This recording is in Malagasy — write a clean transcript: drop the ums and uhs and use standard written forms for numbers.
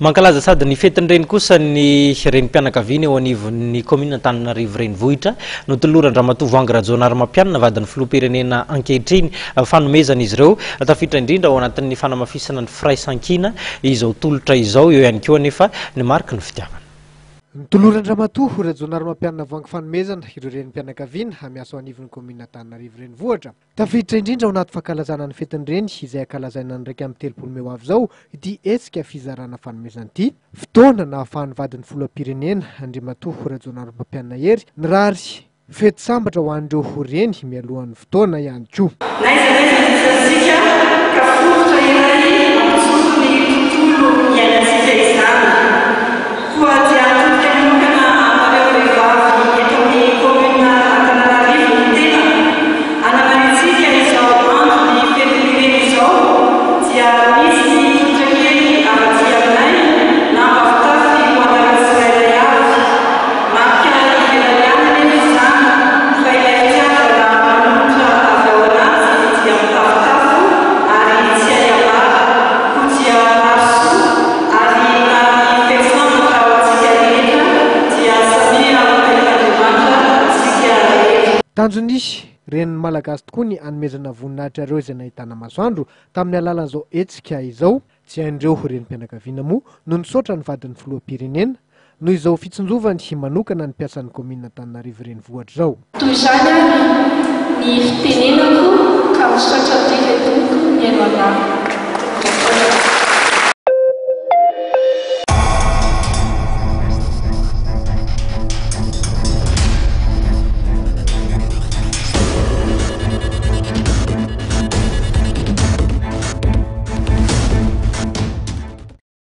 Mankalaza sady ny fetin'ireny kosa ny renim-pianakaviana eo anivon'ny commune Antananarivo renivohitra no toloran-dramatoa Voangy Rajaonarimampianina vadiny filoham-pirenena ankehitriny fanomezana izy ireo tafiditra indrindra ao anatin'ny fanamafisana ny firaisan-kina izao tolotra izao eo ihany koa anefa ny mariky ny fitiavana. Toloran-dramatoa Rajaonarimampianina Voangy fanomezana ireo renim-pianakaviana amiasa ao anivon'ny commune Antananarivo renivohitra tafiditra indrindra ao anaty fankalazana ny fetin'ireny izay ankalazaina ny 1/3 Meo avy izao ity hetsika fizarana fanomezana ity fotoana na ahafahan'ny vadiny filoham-pirenena Andriamatoa Rajaonarimampianina Hery nirary fety sambatra ho an'ireo reny mialohan'ny fotoana ihany koa. Tanjony reniny malagasy tokoa ny anomezana voninahitra ireo izay nahitana masoandro tamin'ny alalan'izao hetsika izao tsy hain'ireo renim-pianakaviana moa no nisaotra ny vadiny filoham-pirenena noho izao fitsinjovany manokana ny mpiasan'ny commune Antananarivo renivohitra izao. Toy izany ny fitenenako ka misaotra ny tompo ny aloha.